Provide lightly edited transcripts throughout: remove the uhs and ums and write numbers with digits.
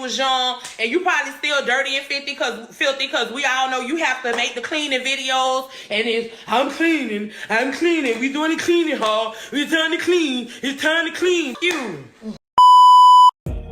was young, and you probably still dirty and filthy because we all know you have to make the cleaning videos, and it's, I'm cleaning, we doing the cleaning haul, it's time to clean, you.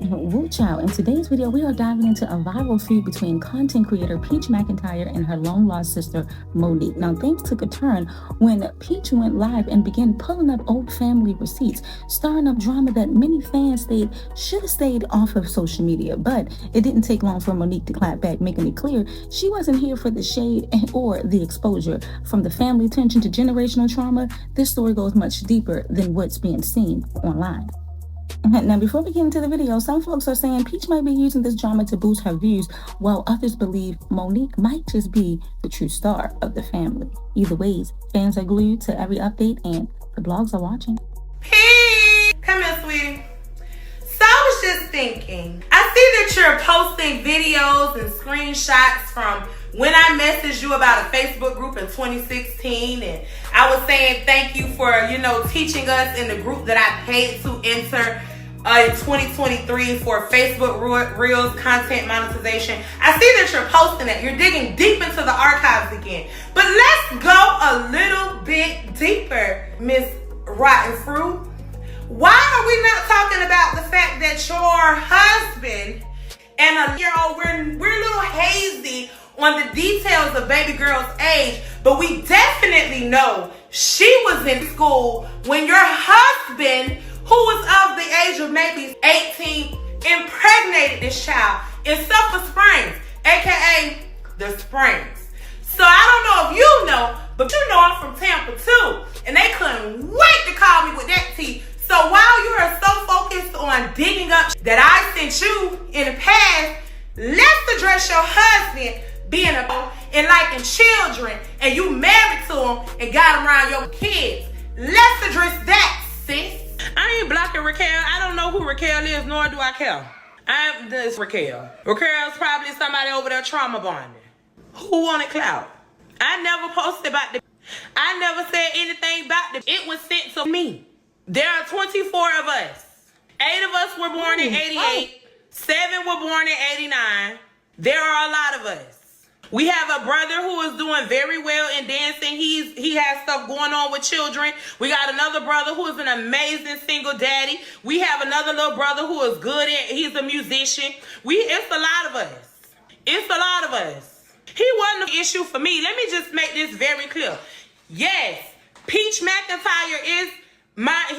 Woo child, in today's video, we are diving into a viral feud between content creator Peach McIntyre and her long-lost sister, Monique. Now, things took a turn when Peach went live and began pulling up old family receipts, stirring up drama that many fans should have stayed off of social media. But it didn't take long for Monique to clap back, making it clear she wasn't here for the shade or the exposure. From the family tension to generational trauma, this story goes much deeper than what's being seen online. Now, before we get into the video, some folks are saying Peach might be using this drama to boost her views, while others believe Monique might just be the true star of the family. Either ways, fans are glued to every update and the blogs are watching. Peach! Come here, sweetie. So I was just thinking, I see that you're posting videos and screenshots from when I messaged you about a Facebook group in 2016, and I was saying thank you for, teaching us in the group that I paid to enter in 2023 for Facebook Reels content monetization. I see that you're posting that. You're digging deep into the archives again. But let's go a little bit deeper, Miss Rotten Fruit. Why are we not talking about the fact that your husband and a year-old, we're a little hazy on the details of baby girl's age, but we definitely know she was in school when your husband, who was of the age of maybe 18, impregnated this child in Sulphur Springs, aka the Springs. So I don't know if you know, but you know I'm from Tampa too, and they couldn't wait to call me with that tea. So while you are so focused on digging up that I sent you in the past, let's address your husband being and liking children, and you married to him and got him around your kids. Let's address that, sis. I ain't blocking Raquel. I don't know who Raquel is, nor do I care. I'm this Raquel. Raquel's probably somebody over there trauma bonding. Who wanted Clout? I never posted about I never said anything about it was sent to me. There are 24 of us. 8 of us were born in 88. 7 were born in 89. There are a lot of us. We have a brother who is doing very well in dancing. He has stuff going on with children. We got another brother who is an amazing single daddy. We have another little brother who is good he's a musician. It's a lot of us. It's a lot of us. He wasn't an issue for me. Let me just make this very clear. Yes, Peach McIntyre is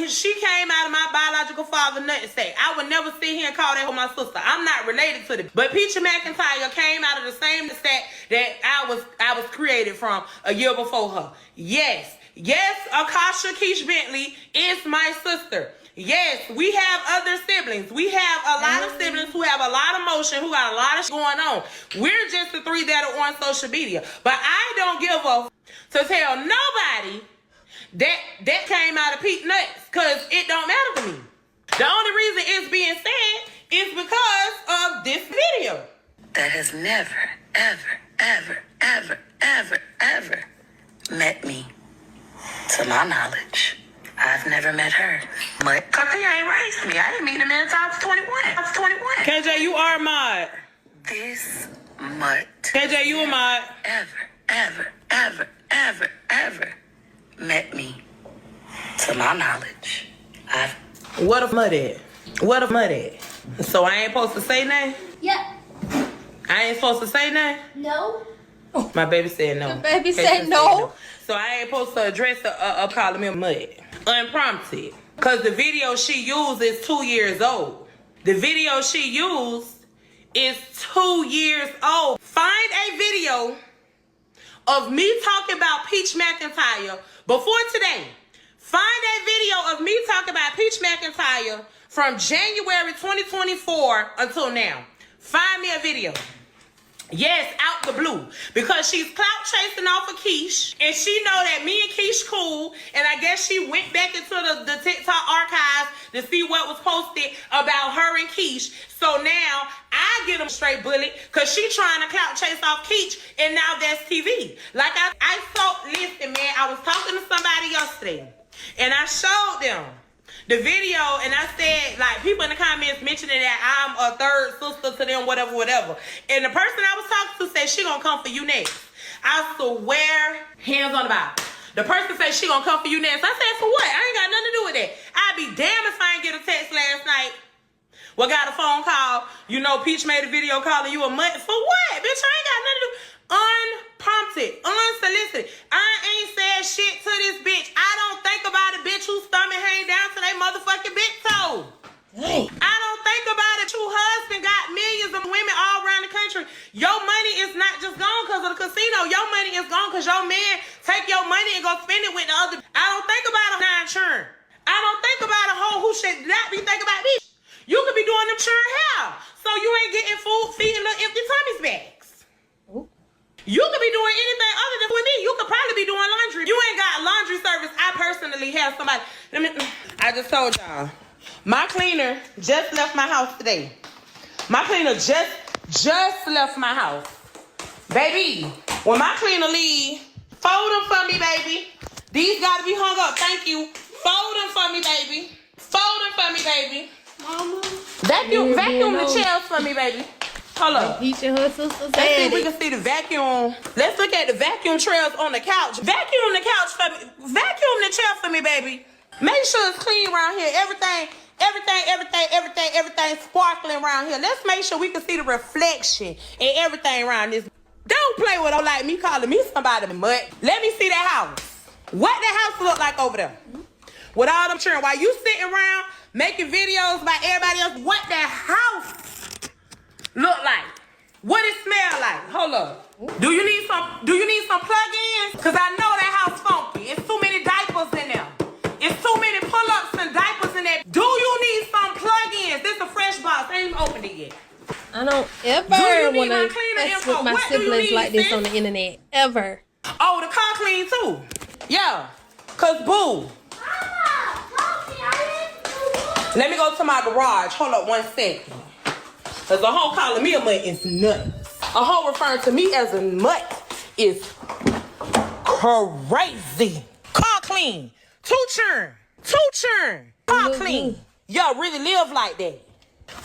she came out of my biological father nutsack. I would never sit here and call that my sister. I'm not related to them. But Peach McIntyre came out of the same nutsack that I was created from a year before her. Yes, Akasha Keish Bentley is my sister. Yes, we have other siblings. We have a lot of siblings who have a lot of motion, who got a lot of shit going on. We're just the 3 that are on social media. But I don't give a to tell nobody that came out of Pete nuts, because it don't matter to me. The only reason it's being said is because of this video. That has never, ever, ever, ever, ever, ever met me. To my knowledge, I've never met her. But Kaka ain't raised me. I didn't meet him until I was 21. KJ, you are a mod. This mutt. KJ, you a mod. Ever met me. To my knowledge, What if mud at? So I ain't supposed to say nothing? Yep. I ain't supposed to say nothing? No. My baby said no. The baby said no. So I ain't supposed to address a calling me mud. Unprompted. Because the video she used is 2 years old. The video she used is 2 years old. Find a video of me talking about Peach McIntyre before today. Find a video of me talking about Peach McIntyre from January 2024 until now. Find me a video. Yes, out the blue. Because she's clout chasing off of Keish. And she know that me and Keish cool. And I guess she went back into the TikTok archives to see what was posted about her and Keish. So now I get them straight bullet because she trying to clout chase off Keish. And now that's TV. Like listen, man, I was talking to somebody yesterday. And I showed them the video, and I said, like, people in the comments mentioning that I'm a third sister to them, whatever. And the person I was talking to said she gonna come for you next. I swear, hands on the Bible. The person said she gonna come for you next. I said, for what? I ain't got nothing to do with that. I'd be damned if I ain't get a text last night. Well, got a phone call. You know, Peach made a video calling you a mutt. For what? Bitch, I ain't got nothing to do. Unprompted, unsolicited. I ain't said shit to this bitch. I don't think about a bitch whose stomach hang down to their motherfucking big toe. Hey. I don't think about it. Your husband got millions of women all around the country. Your money is not just gone because of the casino. Your money is gone because your man take your money and go spend it with the other. I don't think about a non-churn. I don't think about a hoe who should not be thinking about me. You could be doing them churn hell. So you ain't getting food, feeding little empty tummies bags. Ooh. You could be doing anything other than with me. You could probably be doing laundry. You ain't got laundry service. I personally have somebody. I just told y'all. My cleaner just left my house today. My cleaner just left my house. Baby, when my cleaner leave, fold them for me, baby. These gotta be hung up. Thank you. Fold them for me, baby. Fold them for me, baby. Mama. Vacuum the chairs for me, baby. Hold up. Peach and her sister. Let's see if we can see the vacuum. Let's look at the vacuum trails on the couch. Vacuum the couch for me. Vacuum the chair for me, baby. Make sure it's clean around here. Everything sparkling around here. Let's make sure we can see the reflection and everything around this. Don't play with her like me calling me somebody mutt. Let me see that house. What that house look like over there? With all them children. While you sitting around making videos about everybody else, what that house look like? What it smell like? Hold up. Do you need some plug-ins? Cause I know that house funky. It's too many diapers in there. It's too many pull-ups and diapers in there. Do you need some plug-ins? This is a fresh box. I ain't even opened it yet. I don't ever want to mess with my siblings like this on the internet. Ever. Oh, the car clean too. Yeah. Cause boo. Let me go to my garage. Hold up 1 second. Cause a hoe calling me a mutt is nuts. A hoe referring to me as a mutt is crazy. Car clean. Two churn. Car clean. Y'all really live like that.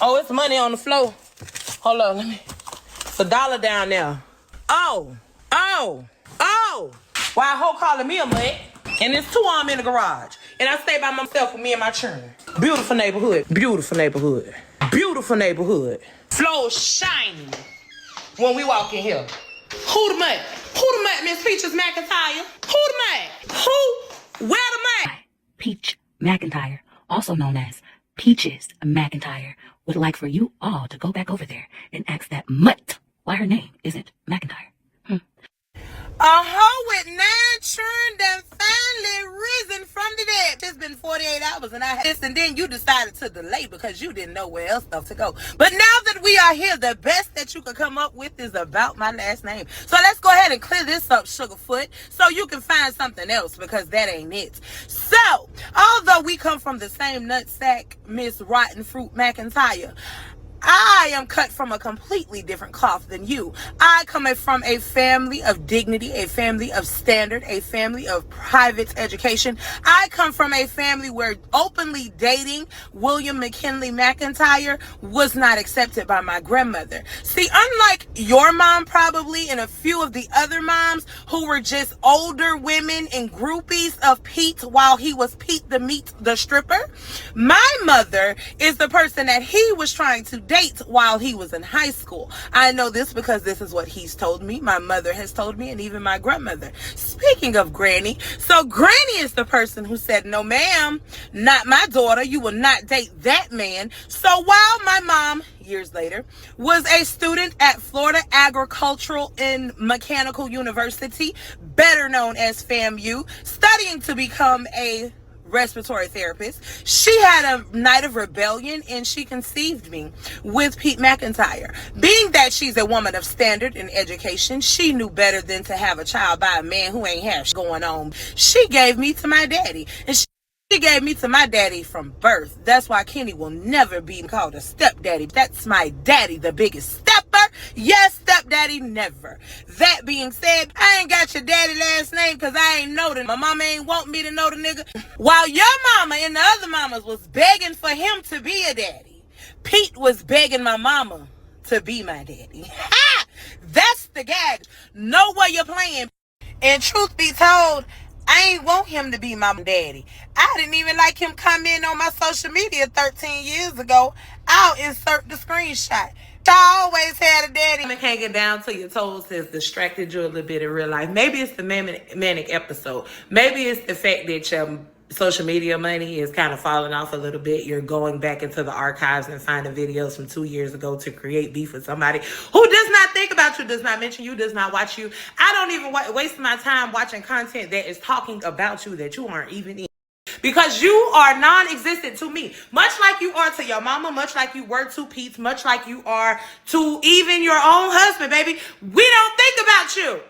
Oh, it's money on the floor. Hold on, it's $1 down there. Oh. Why a hoe calling me a mutt? And there's 2 of them in the garage. And I stay by myself with me and my children. Beautiful neighborhood. Floor shining when we walk in here. Who the mutt? Miss Peaches McIntyre? Who the mutt? Where the mutt? Peach McIntyre, also known as Peaches McIntyre, would like for you all to go back over there and ask that mutt why her name isn't McIntyre. A hoe with 9 children done finally risen from the dead. It's been 48 hours and I had this, and then you decided to delay because you didn't know where else stuff to go. But now that we are here, the best that you could come up with is about my last name. So let's go ahead and clear this up, Sugarfoot, so you can find something else because that ain't it. So, although we come from the same nutsack, Miss Rotten Fruit McIntyre, I am cut from a completely different cloth than you. I come from a family of dignity, a family of standard, a family of private education. I come from a family where openly dating William McKinley McIntyre was not accepted by my grandmother. See, unlike your mom probably and a few of the other moms who were just older women and groupies of Pete while he was Pete the Meat the stripper, my mother is the person that he was trying to date while he was in high school. I know this because this is what he's told me, my mother has told me, and even my grandmother. Speaking of Granny, so Granny is the person who said, no ma'am, not my daughter, you will not date that man. So while my mom, years later, was a student at Florida Agricultural and Mechanical University, better known as FAMU, studying to become a respiratory therapist, she had a night of rebellion and she conceived me with Pete McIntyre. Being that she's a woman of standard in education, she knew better than to have a child by a man who ain't have going on. She gave me to my daddy, and she gave me to my daddy from birth. That's why Kenny will never be called a stepdaddy. That's my daddy, the biggest stepper never. Yes, stepdaddy, never. That being said, I ain't got your daddy last name because I ain't know the. My mama ain't want me to know the nigga. While your mama and the other mamas was begging for him to be a daddy, Pete was begging my mama to be my daddy. Ha! That's the gag. Know where you're playing. And truth be told, I ain't want him to be my daddy. I didn't even like him comment on my social media 13 years ago. I'll insert the screenshot. I always had a daddy. Hanging down to your toes has distracted you a little bit in real life. Maybe it's the manic episode. Maybe it's the fact that your social media money is kind of falling off a little bit. You're going back into the archives and finding videos from 2 years ago to create beef with somebody who does not think about you, does not mention you, does not watch you. I don't even waste my time watching content that is talking about you that you aren't even in. Because you are non-existent to me. Much like you are to your mama, much like you were to Pete, much like you are to even your own husband, baby. We don't think about you.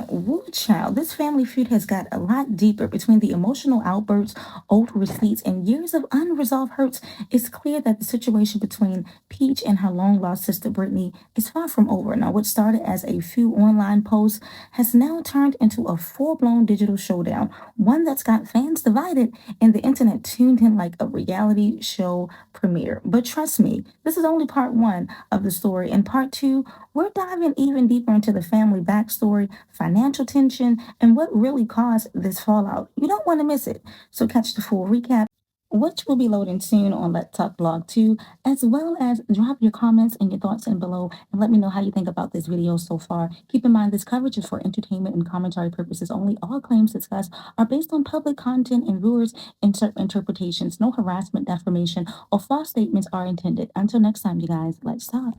Woo child, this family feud has got a lot deeper. Between the emotional outbursts, old receipts, and years of unresolved hurts, it's clear that the situation between Peach and her long-lost sister Brittany is far from over. Now, what started as a few online posts has now turned into a full-blown digital showdown, one that's got fans divided and the internet tuned in like a reality show premiere. But trust me, this is only part one of the story. In part two, we're diving even deeper into the family backstory, financial tension, and what really caused this fallout. You don't want to miss it. So catch the full recap, which will be loading soon on Let's Talk Blog 2, as well as drop your comments and your thoughts in below and let me know how you think about this video so far. Keep in mind this coverage is for entertainment and commentary purposes only. All claims discussed are based on public content and viewers' interpretations. No harassment, defamation, or false statements are intended. Until next time, you guys, let's talk.